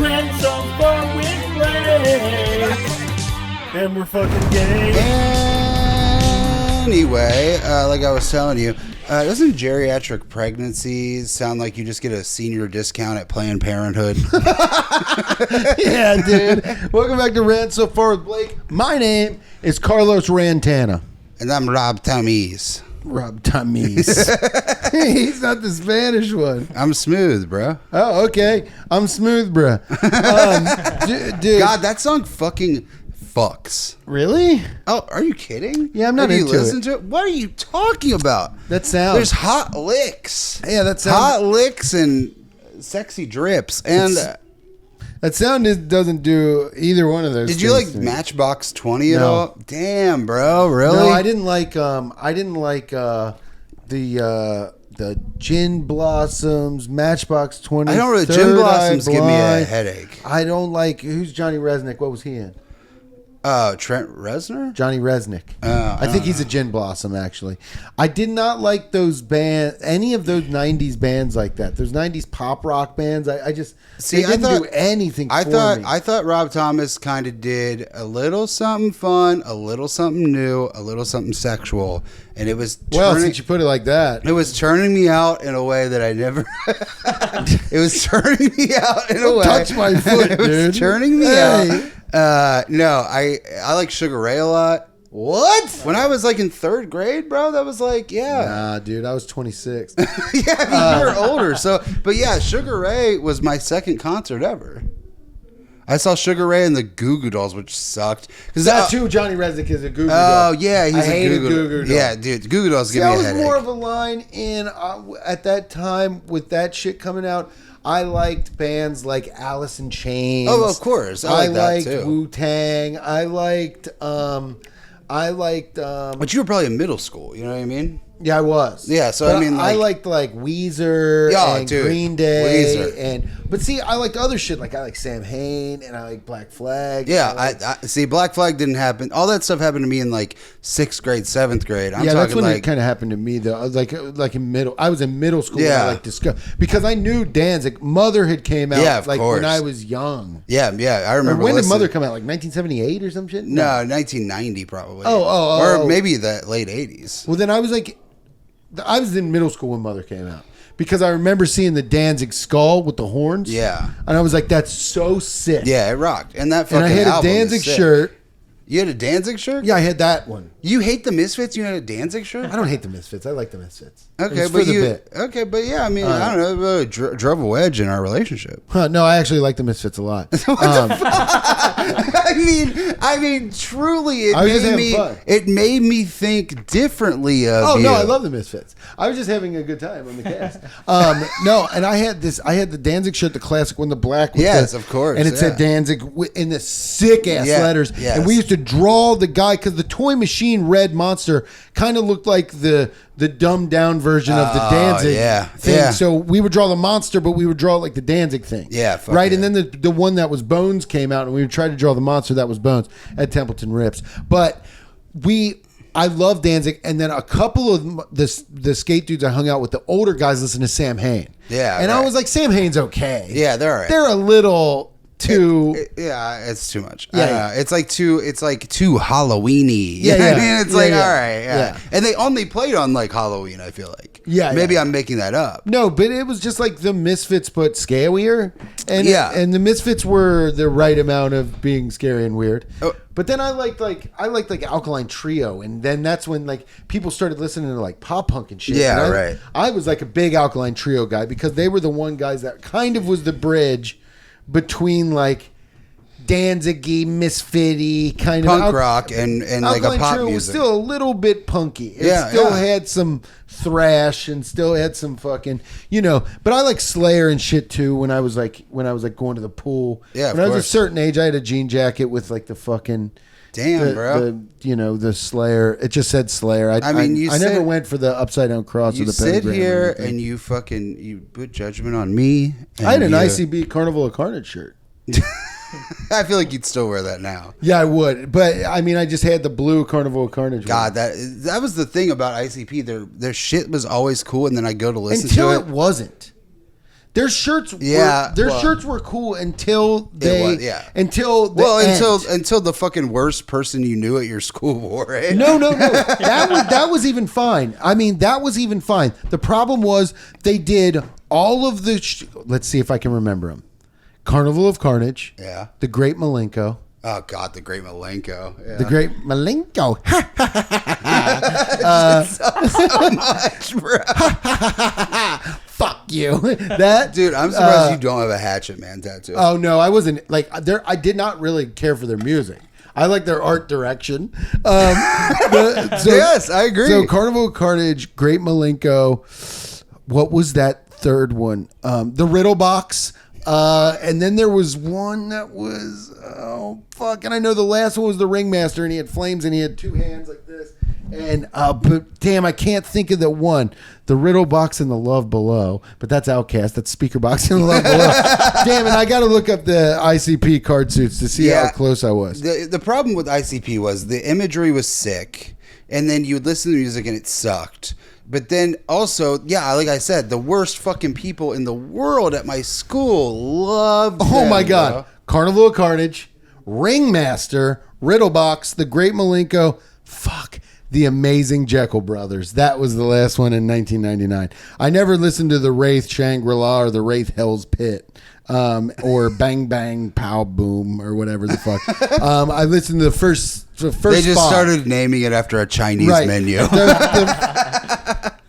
Rent so far with Blake. And we're fucking gay. Anyway, like I was telling you, doesn't geriatric pregnancies sound like you just get a senior discount at Planned Parenthood? Yeah, dude. Welcome back to Rant So Far with Blake. My name is Carlos Rantana. And I'm Rob Tamis. Rob Tamis. He's not the Spanish one. I'm smooth, bro. Oh, okay. I'm smooth, bro. Dude. God, that song fucking fucks. Really? Oh, are you kidding? Yeah, I'm not Have you into listened to it? What are you talking about? That sound. There's hot licks. Yeah, that sound. Hot licks and sexy drips. And That sound doesn't do either one of those. did you like things to me. Matchbox 20 at No. all? Damn, bro. Really? No, I didn't like. The Gin Blossoms, Matchbox 20. I don't really. Third Gin Eye Blossoms give me a Blind. headache. I don't like. Who's Johnny Resnick? What was he in? Trent Reznor? Johnny Resnick. I think he's a Gin Blossom, actually. I did not like those any of those 90s bands like that. Those 90s pop rock bands. I just they didn't do anything for me. I thought Rob Thomas kind of did a little something fun, a little something new, a little something sexual, and it was Since you put it like that. it was turning me out in a way that I never. It was turning me out in a way. Touch my foot, it was dude. turning me Hey. out. No, I like Sugar Ray a lot. What? When I was like in third grade, bro, that was like, yeah. Nah, dude, I was 26. Yeah, I mean, you were older. So, but yeah, Sugar Ray was my second concert ever. I saw Sugar Ray and the Goo Goo Dolls, which sucked. That too, Johnny Resnick is a Goo Goo Oh, Doll. yeah, he's I a hated Goo Goo Goo Doll. Yeah, dude, Goo Goo Dolls give See, me I a was headache. more of a line in at that time with that shit coming out. I liked bands like Alice in Chains. Oh, of course. I like that too. Wu-Tang. I liked But you were probably in middle school, you know what I mean? yeah, I was. Yeah, so But I mean, I like- liked like Weezer Yeah, and dude, Green Day Weezer. but see, I liked other shit like I like Sam Hain and I like Black Flag. Yeah, I I see. Black Flag didn't happen. All that stuff happened to me in like 6th grade, 7th grade. I'm yeah, that's talking when it like kind of happened to me though. I was like in middle. I was in middle school. Yeah. when I like discuss because I knew Danzig. Mother had came out. Yeah, of like course. when I was young. yeah. I Or remember. when did listening. Mother come out? Like 1978 or some shit? No, 1990 probably. Oh. or maybe the late 80s. Well, then I was in middle school when Mother came out because I remember seeing the Danzig skull with the horns. Yeah. and I was like, "That's so sick." Yeah, it rocked. And that and fucking I had a album is Danzig sick. shirt. You had a Danzig shirt? Yeah, I had that one. You hate the Misfits? You had a Danzig shirt? I don't hate the Misfits. I like the Misfits. Okay, It's but for the you. bit. Okay, but yeah, I mean, I don't know. It really drove a wedge in our relationship. Huh, no, I actually like the Misfits a lot. I mean, truly, I was just having fun. it made me think differently of Oh you. no, I love the Misfits. I was just having a good time on the cast. No, and I had the Danzig shirt, the classic one, the black. With Yes, the- of course, And it said yeah. Danzig in the sick ass Yeah, letters. yes. And we used to draw the guy because the Toy Machine Red Monster kind of looked like the dumbed down version of the Danzig yeah, thing. yeah. So we would draw the monster, but we would draw it like the Danzig thing. Yeah, fuck right. yeah. And then the one that was Bones came out, and we would try to draw the monster that was Bones at Templeton Rips, but I love Danzig, and then a couple of the skate dudes I hung out with, the older guys, listen to Sam Hain. Yeah, and I right. was like, Sam Hain's okay. Yeah, they're all right. They're a little too. Yeah, it's too much. Yeah. It's like too Halloweeny. You Yeah, know what yeah. I mean, it's Yeah, like yeah. all right, yeah. Yeah. And they only played on like Halloween. I feel like. Yeah, maybe yeah. I'm making that up. No, but it was just like the Misfits, but scarier. And Yeah. and the Misfits were the right amount of being scary and weird. Oh. But then I liked Alkaline Trio, and then that's when like people started listening to like pop punk and shit. Yeah, And right. I was like a big Alkaline Trio guy because they were the one guys that kind of was the bridge between like Danzig-y, Misfit-y kind Punk of rock and like a Alkaline pop Trio was music. still a little bit punky. It Yeah, still yeah. had some thrash and still had some fucking, but I like Slayer and shit too when I was like going to the pool. Yeah, of when I was a course. certain age, I had a jean jacket with like the fucking Damn, bro. the Slayer. It just said Slayer. I mean, you I never said- went for the upside down cross or You the sit pentagram or here anything. and you put judgment on me. And I had an you- ICB Carnival of Carnage shirt. I feel like you'd still wear that now. Yeah, I would, but I mean, I just had the blue Carnival of Carnage. God, that was the thing about ICP. Their shit was always cool, and then I go to listen until to it wasn't. Their shirts, shirts were cool until until the fucking worst person you knew at your school wore it. No. That was even fine. I mean, that was even fine. The problem was they did all of the. Let's see if I can remember them. Carnival of Carnage. Yeah. The Great Malenko. Oh God, the Great Malenko. Yeah. The Great Malenko. So much, bro. Fuck you. That dude, I'm surprised you don't have a Hatchet Man tattoo. Oh no, I wasn't like there. I did not really care for their music. I like their art direction. Yes, I agree. So Carnival of Carnage, Great Malenko. What was that third one? The Riddle Box. And then there was one that was and I know the last one was the Ringmaster, and he had flames and he had two hands like this. And but damn, I can't think of the one. The Riddle Box and the Love Below, but that's Outcast. That's Speaker Box and the Love Below. Damn it, I got to look up the ICP card suits to see how close I was. The problem with ICP was the imagery was sick, and then you would listen to the music and it sucked. But then also, like I said, the worst fucking people in the world at my school loved them, my God. Bro. Carnival of Carnage, Ringmaster, Riddle Box, The Great Malenko, The Amazing Jekyll Brothers. That was the last one in 1999. I never listened to The Wraith Shangri-La or The Wraith Hell's Pit. Or Bang Bang Pow Boom or whatever the fuck. I listened to the first They just started naming it after a Chinese menu.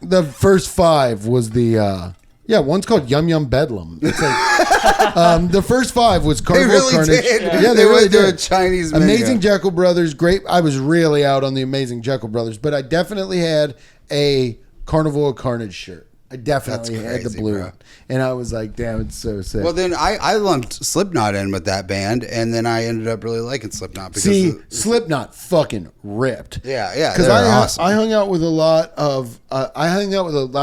The first five was the one's called Yum Yum Bedlam. It's like the first five was Carnival of Carnage. Did. Yeah, they really went to did. a Chinese menu. Amazing Jekyll Brothers, great. I was really out on the Amazing Jekyll Brothers, but I definitely had a Carnival of Carnage shirt. I definitely had the blue one. And I was like, damn, it's so sick. Well, then I lumped Slipknot in with that band, and then I ended up really liking Slipknot. Because Slipknot fucking ripped. Yeah. Because awesome. I hung out with a lot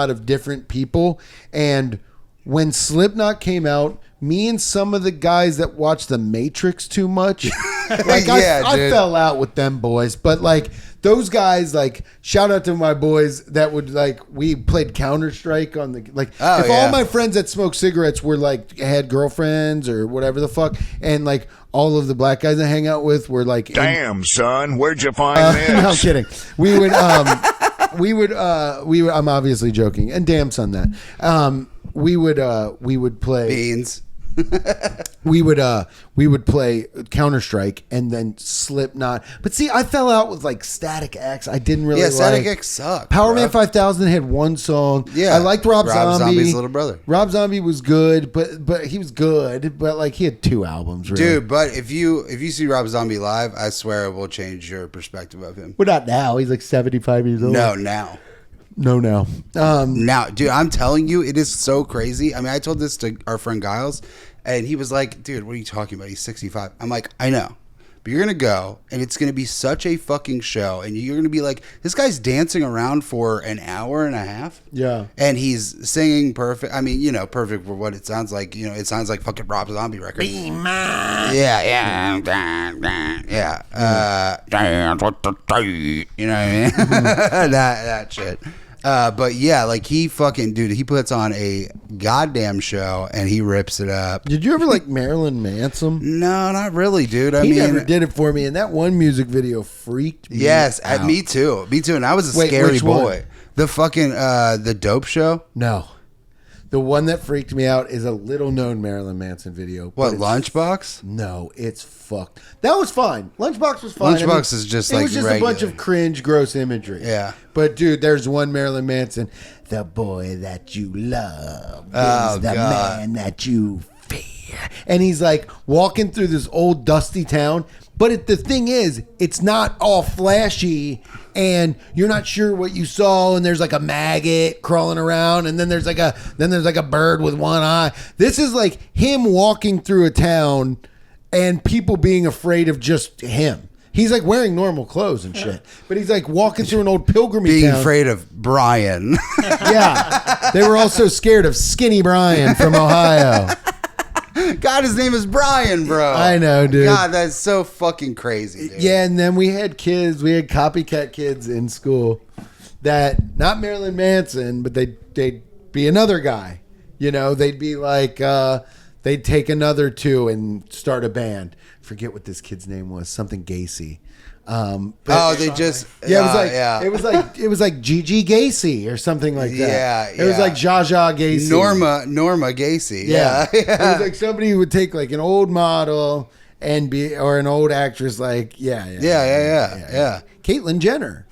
of different people, and when Slipknot came out, me and some of the guys that watched The Matrix too much, I fell out with them boys. But like those guys, like shout out to my boys that would we played Counter-Strike on the all my friends that smoked cigarettes were had girlfriends or whatever the fuck, and like all of the black guys I hang out with were like, damn son, where'd you find this? No, I'm kidding. We would I'm obviously joking, and damn son that we would play Beans. we would play Counter-Strike and then Slipknot. But see, I fell out with Static X. I didn't really Static X sucked. Power Man 5000 had one song. Yeah. I liked Rob Zombie's little brother. Rob Zombie was good, but he was good, but he had two albums, really. Dude, but if you see Rob Zombie live, I swear it will change your perspective of him. Well, not now. He's 75 years old. No, now. No, now. Now, dude, I'm telling you, it is so crazy. I mean, I told this to our friend Giles, and he was like, dude, what are you talking about? He's 65. I'm like, I know. But you're going to go, and it's going to be such a fucking show, and you're going to be like, this guy's dancing around for an hour and a half. Yeah. And he's singing perfect. I mean, perfect for what it sounds like. It sounds like fucking Rob Zombie record. Be mine. Yeah. Dance with the day. You know what I mean? Mm-hmm. that shit. But yeah, he fucking, dude, he puts on a goddamn show and he rips it up. Did you ever like Marilyn Manson? No, not really, dude. He never did it for me, and that one music video freaked me out. Me too. And I was a scary boy. The fucking, the Dope Show? No. The one that freaked me out is a little known Marilyn Manson video. What, Lunchbox? No, it's fucked. That was fine. Lunchbox was fine. Lunchbox is just it was just regular. a bunch of cringe, gross imagery. Yeah. But dude, there's one Marilyn Manson. The boy that you love is the man that you fear. And he's walking through this old dusty town. But the thing is, it's not all flashy, and you're not sure what you saw. And there's a maggot crawling around, and then there's a bird with one eye. This is him walking through a town, and people being afraid of just him. He's wearing normal clothes and shit, but he's walking through an old pilgrimage being town. afraid of Brian. Yeah, they were also scared of Skinny Brian from Ohio. God, his name is Brian, bro. I know, dude. God, that's so fucking crazy, dude. Yeah, and then we had copycat kids in school that, not Marilyn Manson, but they'd be another guy. You know, they'd be like, they'd take another two and start a band. Forget what this kid's name was. Something Gacy. They just it was like Gigi Gacy or something like that. Yeah, it was like Zsa Zsa Gacy. Norma Gacy. Yeah. It was like somebody who would take like an old model and or an old actress. Like yeah. Caitlyn Jenner.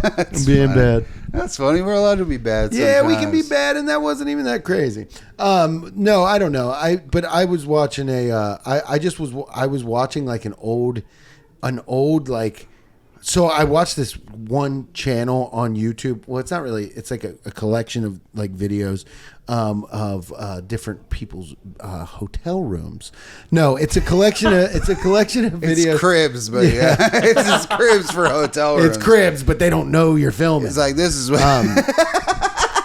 That's being funny. bad. That's funny. We're allowed to be bad. Yeah, we can be sometimes. bad, and that wasn't even that crazy. No, I don't know. I was watching I was watching like an old like. So I watched this one channel on YouTube. Well, it's not really. It's like a collection of like videos of different people's hotel rooms. No, it's a collection of videos. It's cribs, but yeah, it's just cribs for hotel rooms. It's cribs, but they don't know you're filming. It's like this is what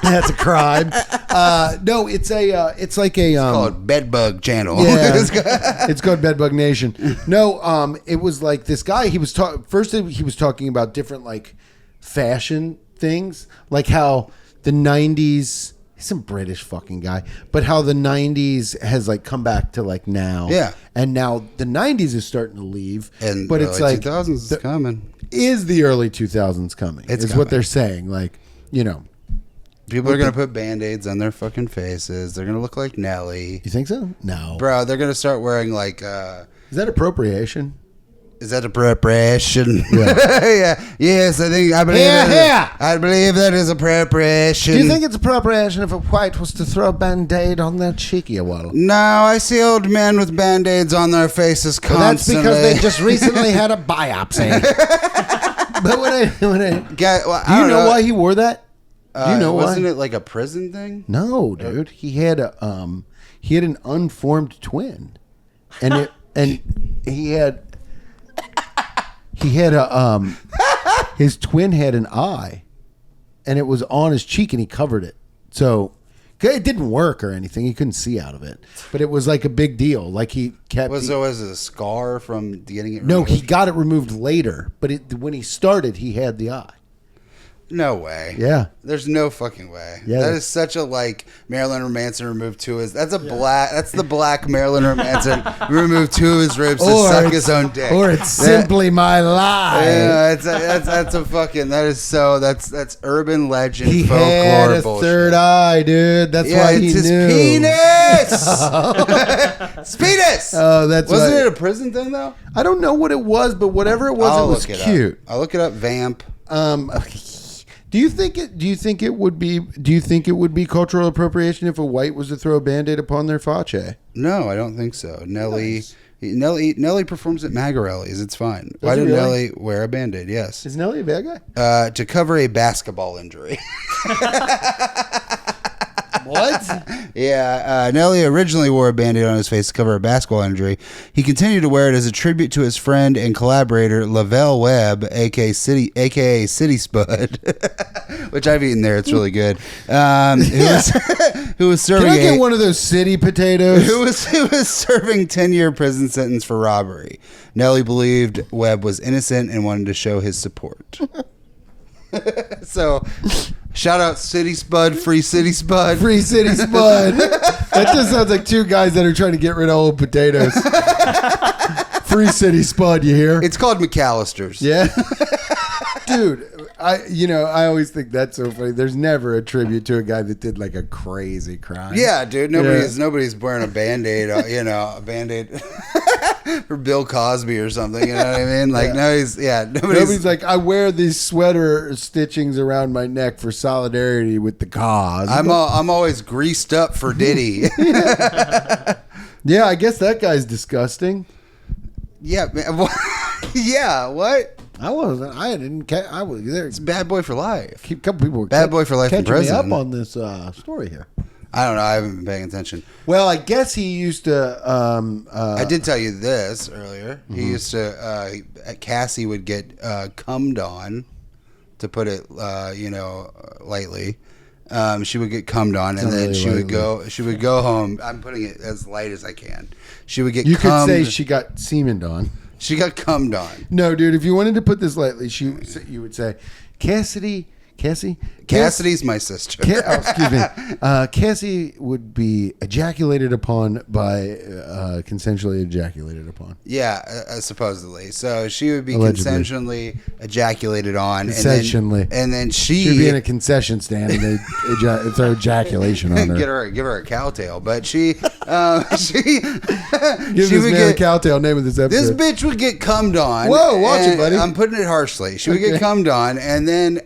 that's a crime. No, it's like a called Bedbug Channel. Yeah, it's called Bedbug Nation. No, it was like this guy. He was talking about different like fashion things, like how the 90s. He's some British fucking guy, but how the 90s has like come back to like now. Yeah, and now the 90s is starting to leave, but it's like 2000s is coming. Is the early 2000s coming? It's is coming. what they're saying. Like, you know. People are going to put Band-Aids on their fucking faces. They're going to look like Nelly. You think so? No. Bro, they're going to start wearing like... is that appropriation? Is that appropriation? Yeah. Yeah. Yes, I believe I believe that is appropriation. Do you think it's appropriation if a white was to throw a Band-Aid on their cheeky a while? No, I see old men with Band-Aids on their faces constantly. Well, that's because they just recently had a biopsy. But when I do you know why he wore that? Do you know why? Wasn't it like a prison thing? No, dude. He had an unformed twin, and he had his twin had an eye, and it was on his cheek, and he covered it. So it didn't work or anything. He couldn't see out of it, but it was like a big deal. Like he kept. Was it a scar from getting it? No, removed? he got it removed later, but when he started, he had the eye. No way. Yeah. There's no fucking way. Yeah. That is such a like Marilyn Manson removed two of his. That's the black Marilyn Manson removed two of his ribs to suck his own dick. Or it's simply my lie. Yeah, that's a fucking that's urban legend. He folklore had a bullshit. third eye, dude. That's why he it's his knew. penis. It's penis. Oh, that's wasn't right. it a prison thing though? I don't know what it was, but whatever it was, I'll it was look cute. I'll look it up. Vamp. Do you think it would be cultural appropriation if a white was to throw a Band-Aid upon their face? No, I don't think so. Nelly performs at Magarelli's. It's fine. Why he did really? Nelly wear a Band-Aid? Yes. Is Nelly a bad guy? To cover a basketball injury. What? Yeah, Nelly originally wore a Band-Aid on his face to cover a basketball injury. He continued to wear it as a tribute to his friend and collaborator Lavelle Webb, aka City Spud, which I've eaten there. It's really good. Who was serving? Can I get one of those city potatoes? Who was serving 10-year prison sentence for robbery. Nelly believed Webb was innocent and wanted to show his support. So, shout out City Spud, Free City Spud. Free City Spud. That just sounds like two guys that are trying to get rid of old potatoes. Free City Spud, you hear? It's called McAllister's. Yeah. Dude, I always think that's so funny. There's never a tribute to a guy that did like a crazy crime. Yeah, dude. Nobody's wearing a Band-Aid, a Band-Aid for Bill Cosby or something. You know what I mean? Like, nobody's like, I wear these sweater stitchings around my neck for solidarity with the cause. I'm always greased up for Diddy. Yeah, I guess that guy's disgusting. Yeah, man. Yeah, what? I wasn't. I didn't. I was there. It's Bad Boy for Life. A couple people were Bad Boy for Life in catching me prison. up on this story here. I don't know. I haven't been paying attention. Well, I guess he used to. I did tell you this earlier. Mm-hmm. He used to. Cassie would get cummed on, to put it, lightly. She would get cummed on, and then she would go. She would go home. I'm putting it as light as I can. She would get. You cummed. could say she got semened on. She got cummed on. No, dude. If you wanted to put this lightly, you would say, Cassie. Cassidy's my sister. Excuse me. Cassie would be ejaculated upon by consensually ejaculated upon. Yeah, supposedly. So she would be Allegedly. consensually ejaculated on. Consensually. And then she... She'd be in a concession stand and they throw ejaculation on her. give her a cowtail. But she... Give she this would man a get... cowtail, name of this This episode. bitch would get cummed on. Whoa, watch it, buddy. I'm putting it harshly. She would get cummed on, and then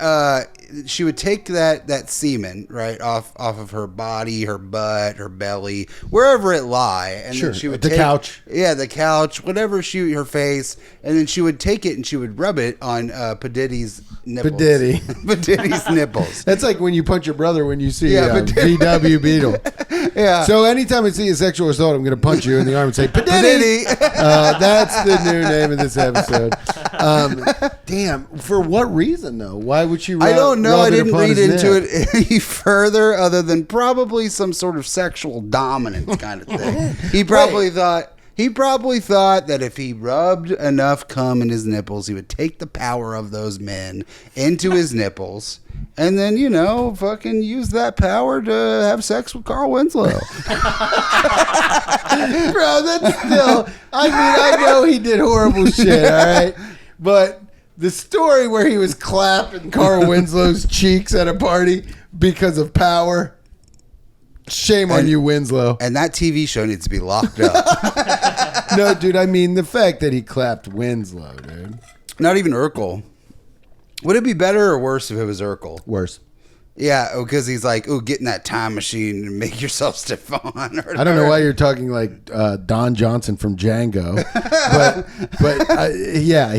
she would take that semen right off of her body, her butt, her belly, wherever it lie, and Sure, then she would the couch. Yeah, the couch, whatever her face, and then she would take it and she would rub it on Padiddy's nipples. Padiddy's nipples. That's like when you punch your brother when you see Padiddy. VW Beetle. Yeah. So anytime I see a sexual assault, I'm going to punch you in the arm and say, Padiddy! Padiddy. That's the new name of this episode. Damn. For what reason, though? Why would she I don't know. I rub it didn't upon read his into neck? it any further, other than probably some sort of sexual dominance kind of thing. He probably thought that if he rubbed enough cum in his nipples, he would take the power of those men into his nipples, and then fucking use that power to have sex with Carl Winslow. Bro, that's still... I mean, I know he did horrible shit, all right? But the story where he was clapping Carl Winslow's cheeks at a party because of power... Shame on you, Winslow. And that TV show needs to be locked up. No, dude, I mean the fact that he clapped Winslow, dude. Not even Urkel. Would it be better or worse if it was Urkel? Worse. Yeah, because he's like, get in that time machine and make yourself Stefan. I don't know why you're talking like Don Johnson from Django, but yeah,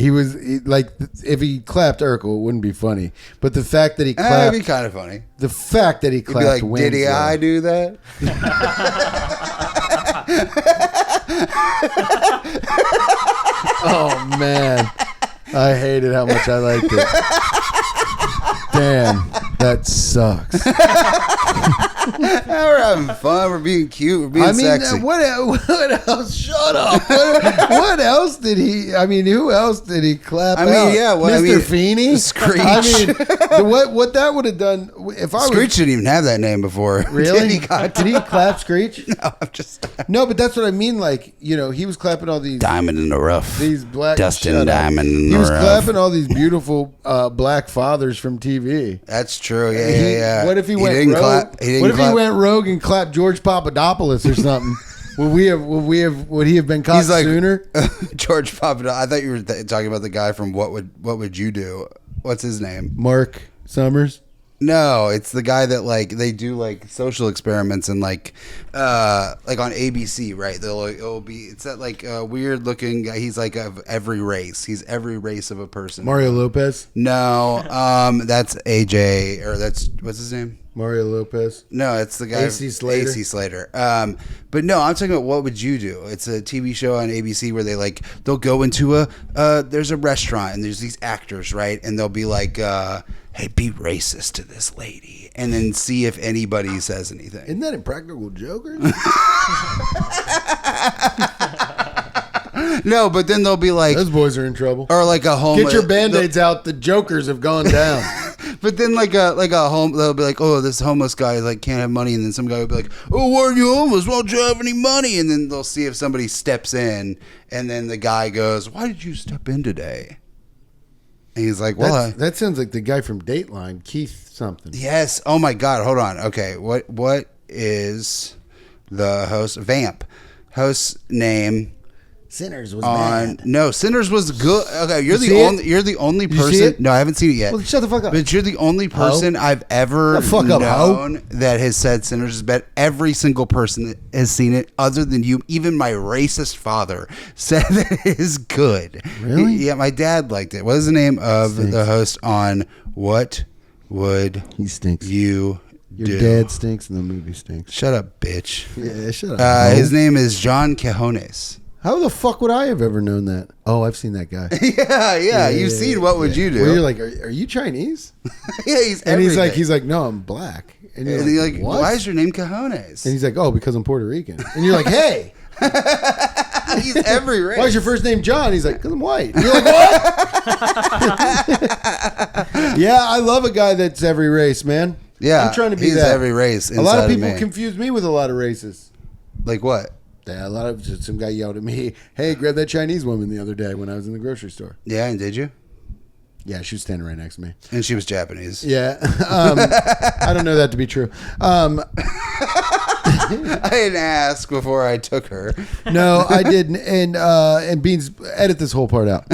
like if he clapped Urkel, it wouldn't be funny. But the fact that he clapped, it'd be kind of funny. The fact that he He'd be clapped, like, did I do that? Oh man, I hated how much I liked it. Damn, that sucks. We're having fun. We're being cute. We're being sexy. What else? Shut up. What else did he? I mean, who else did he clap? Mr. Feeney, Screech. I mean, what that would have done if I Screech didn't even have that name before. Really? Did he clap Screech? No, I'm just No, but that's what I mean. Like, he was clapping all these Diamond in the rough. These black Dustin Diamond in the rough. He was clapping all these beautiful black fathers from TV. That's true. Yeah. What if he went rogue? What if he went rogue and clapped George Papadopoulos or something? Would he have been caught sooner? George Papadopoulos. I thought you were talking about the guy from What Would You Do? What's his name? Mark Summers. No, it's the guy that they do social experiments and on ABC, right? It's that weird looking guy. He's of every race. He's every race of a person. Mario Lopez. No, that's AJ or that's what's his name? Mario Lopez. No, it's the guy. AC Slater. AC Slater. But no, I'm talking about What Would You Do? It's a TV show on ABC where they'll go into there's a restaurant and there's these actors, right? And they'll be like, hey, be racist to this lady. And then see if anybody says anything. Isn't that Impractical Joker? No, but then they'll be like... Those boys are in trouble. Or a home... Get your Band-Aids out. The Jokers have gone down. But then a home... They'll be like, oh, this homeless guy can't have money. And then some guy will be like, oh, why are you homeless? Why don't you have any money? And then they'll see if somebody steps in. And then the guy goes, why did you step in today? And he's like, well... That sounds like the guy from Dateline, Keith something. Yes. Oh, my God. Hold on. Okay. What is the host? Vamp. Host's name... Sinners was bad. No, Sinners was good. Okay, you're the only Did you see person. it? No, I haven't seen it yet. Well, shut the fuck up. But you're the only person I've ever known that has said Sinners is bad. Every single person that has seen it, other than you, even my racist father, said that it is good. Really? Yeah, my dad liked it. What is the name of the host on What Would He stinks. You Your Do? dad stinks and the movie stinks. Shut up, bitch. Yeah, shut up. His name is John Cajones. How the fuck would I have ever known that? Oh, I've seen that guy. Yeah. You've seen What Would You Do? Where you're like, are you Chinese? Yeah, he's like, no, I'm black. And And you're like, what? why is your name Cajones? And he's like, oh, because I'm Puerto Rican. And you're like, hey. He's every race. Why is your first name John? He's like, because I'm white. You're like, what? Yeah, I love a guy that's every race, man. Yeah, I'm trying to be he's that. every race. A lot of inside people me. confuse me with a lot of races. Like what? Yeah, some guy yelled at me, "Hey, grab that Chinese woman" the other day when I was in the grocery store. Yeah, and did you? Yeah, she was standing right next to me. And she was Japanese. Yeah, I don't know that to be true. I didn't ask before I took her. No, I didn't. And Beans, edit this whole part out.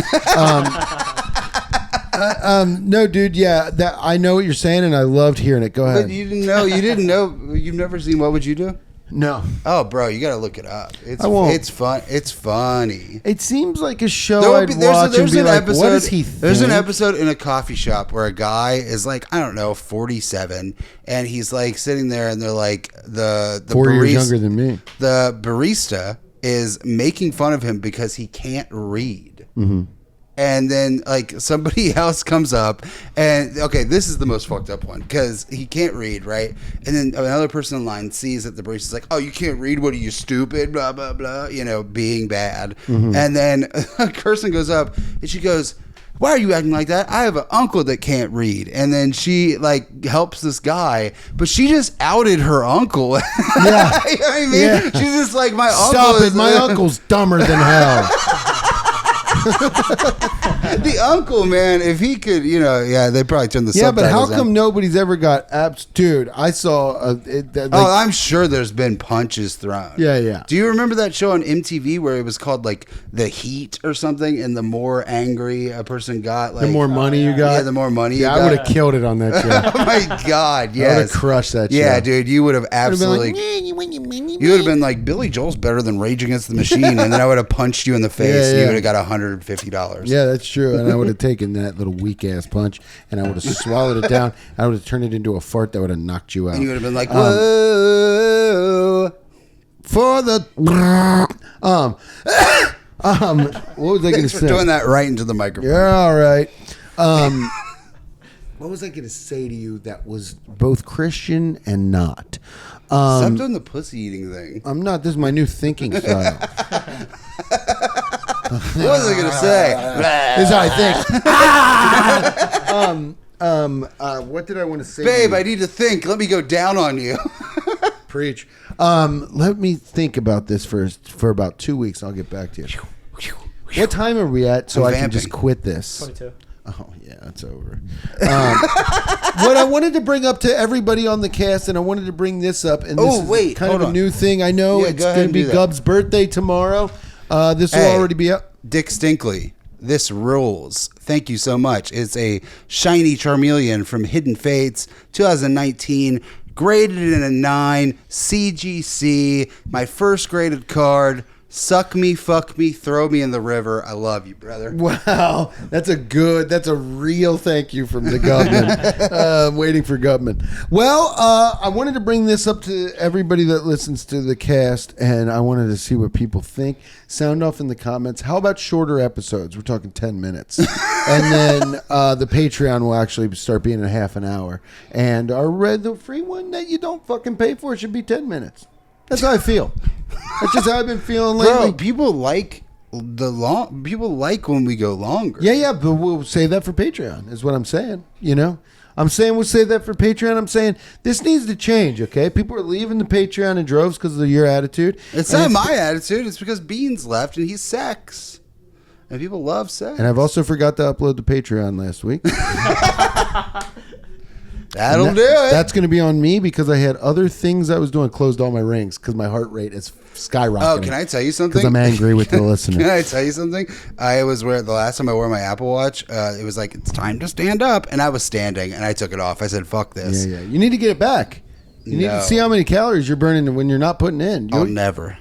No, dude. Yeah, that I know what you're saying, and I loved hearing it. Go ahead. But you didn't know. You didn't know. You've never seen What Would You Do? No, Oh, bro, you got to look it up. It's I won't. It's fun. It's funny. it seems like a show There would I'd be- there's a- watch and there's be an like, episode- "What does he think?" There's an episode in a coffee shop where a guy is like, I don't know, 47, and he's like sitting there, and they're like the 4 years barista- younger than me. The barista is making fun of him because he can't read. Mm-hmm. And then like somebody else comes up, and okay, this is the most fucked up one because he can't read, right? And then another person in line sees that the barista's like, "Oh, you can't read? What are you, stupid?" Blah blah blah, being bad. Mm-hmm. And then a person goes up, and she goes, "Why are you acting like that? I have an uncle that can't read." And then she like helps this guy, but she just outed her uncle. Yeah. You know what I mean? Yeah. She's just like, my Stop uncle it! is My uncle's dumber than hell. the uncle, man. If he could, they probably turned the Yeah, but how subtitles come in. nobody's ever got apps? Dude, I saw. Oh, I'm sure there's been punches thrown. Yeah, yeah. Do you remember that show on MTV where it was called like The Heat or something? And the more angry a person got, like the more money you got. yeah, the more money. Yeah, you I would got. have killed it on that show. Oh my god, I would yes. have crushed that show. Yeah, dude, you would have I'd have been absolutely. like, You would have been like, Billy Joel's better than Rage Against the Machine, and then I would have punched you in the face, Yeah, and you yeah. would have got $150. Yeah, that's true. And I would have taken that little weak ass punch and I would have swallowed it down. I would have turned it into a fart that would have knocked you out. And you would have been like, whoa. For the what was I going to Thanks for say? doing that right into the microphone. Yeah, all right. What was I going to say to you that was both Christian and not? Stop doing the pussy eating thing. I'm not. This is my new thinking style. What was I gonna say? This is how I think. What did I want to say? Babe, to you? I need to think. Let me go down on you. Preach. Let me think about this for about 2 weeks. I'll get back to you. What time are we at so I'm I can just vamping. quit this? 22. Oh, yeah, it's over. What I wanted to bring up to everybody on the cast, and I wanted to bring this up, and this Oh, is wait, kind of hold a on. new thing. I know Yeah, it's go ahead going to and be do that. Gub's birthday tomorrow. This will Hey. already be up. Dick Stinkley, this rules. Thank you so much. It's a shiny Charmeleon from Hidden Fates, 2019, graded in a 9, CGC, my first graded card. Suck me, fuck me, throw me in the river. I love you, brother. Wow, that's a real thank you from the government. I'm waiting for government. Well, I wanted to bring this up to everybody that listens to the cast, and I wanted to see what people think. Sound off in the comments. How about shorter episodes? We're talking 10 minutes. And then the Patreon will actually start being a half an hour. And the free one that you don't fucking pay for should be 10 minutes. That's how I feel. That's just how I've been feeling lately. Bro, people like People like when we go longer. Yeah, but we'll save that for Patreon, is what I'm saying. I'm saying we'll save that for Patreon. I'm saying this needs to change, okay? People are leaving the Patreon in droves because of your attitude. It's not my attitude. It's because Beans left and he's sex. And people love sex. And I've also forgot to upload the Patreon last week. That'll do it. That's going to be on me because I had other things I was doing. Closed all my rings because my heart rate is skyrocketing. Oh, can I tell you something? Because I'm angry with the listener. Can I tell you something? The last time I wore my Apple Watch, it was like, it's time to stand up. And I was standing and I took it off. I said, fuck this. Yeah. You need to get it back. You need to No. see how many calories you're burning when you're not putting in. I'll never.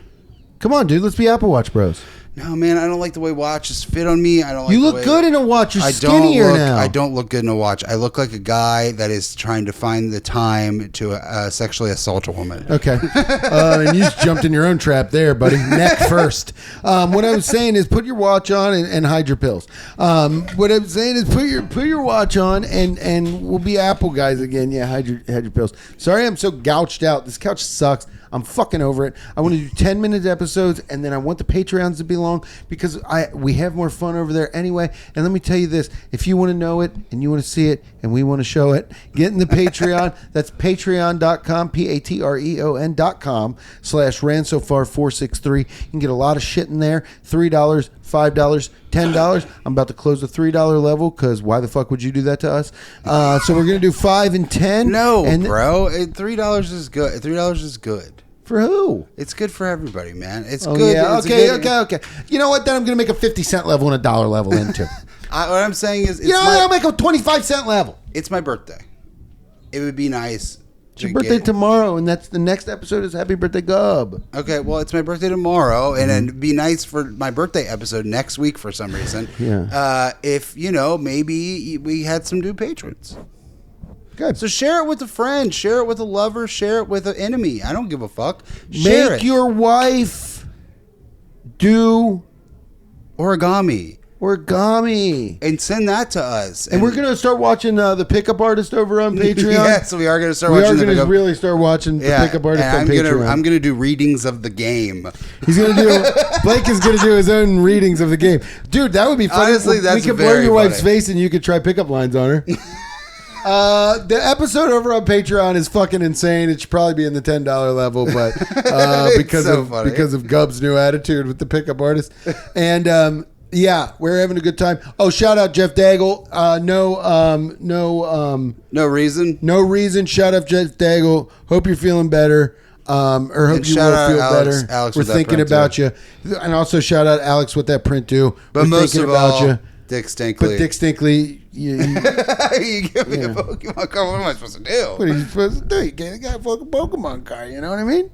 Come on, dude. Let's be Apple Watch bros. No, man, I don't like the way watches fit on me. I don't like You the look way- good in a watch. You're I skinnier now. I don't look good in a watch. I look like a guy that is trying to find the time to sexually assault a woman. Okay. And you just jumped in your own trap there, buddy. Neck first. What I was saying is put your watch on and hide your pills. What I'm saying is put your watch on and we'll be Apple guys again. Yeah, hide your pills. Sorry I'm so gouged out. This couch sucks. I'm fucking over it. I want to do 10-minute episodes, and then I want the Patreons to be long because we have more fun over there anyway. And let me tell you this: if you want to know it and you want to see it and we want to show it, get in the Patreon. That's patreon.com, patreon.com/ransofar463. You can get a lot of shit in there. $3, $5, $10. I'm about to close the $3 level because why the fuck would you do that to us? So we're gonna do 5 and 10. No, and bro, $3 is good. $3 is good. For who? It's good for everybody, man. It's Oh, good. yeah. It's a Okay. good- You know what? Then I'm gonna make a 50-cent level and a $1 level into. What I'm saying is, You know what? I'll make a 25-cent level. it's my birthday. It would be nice. It's your birthday tomorrow, and that's the next episode is Happy Birthday, Gub. Okay, well, it's my birthday tomorrow, and it'd be nice for my birthday episode next week for some reason. Yeah. If, maybe we had some new patrons. Good. So share it with a friend, share it with a lover, share it with an enemy. I don't give a fuck. Share Make it. your wife do Origami. And send that to us. And we're gonna start watching the Pickup Artist over on Patreon. Yes, we are gonna start We watching are the gonna pickup. really start watching the Pickup Artist and on Patreon. I'm gonna do readings of the game. He's gonna do. Blake is gonna do his own readings of the game, dude. That would be fun. Honestly, that's we could blur very your wife's funny. face and you could try pickup lines on her. The episode over on Patreon is fucking insane. It should probably be in the $10 level, but because so of funny. because of Gub's new attitude with the Pickup Artist, and yeah, we're having a good time. Oh, shout out Jeff Daggle. No reason. No reason. Shout out Jeff Daggle. Hope you're feeling better. Or hope And you shout will out feel Alex- better. Alex We're with that thinking print, about too. you. And also shout out Alex with that print too. But We're most thinking of about all, you. Dick Stinkley. But Dick Stinkley, you you give me a Pokemon card. What am I supposed to do? what are you supposed to do? You got a fucking Pokemon card. You know what I mean?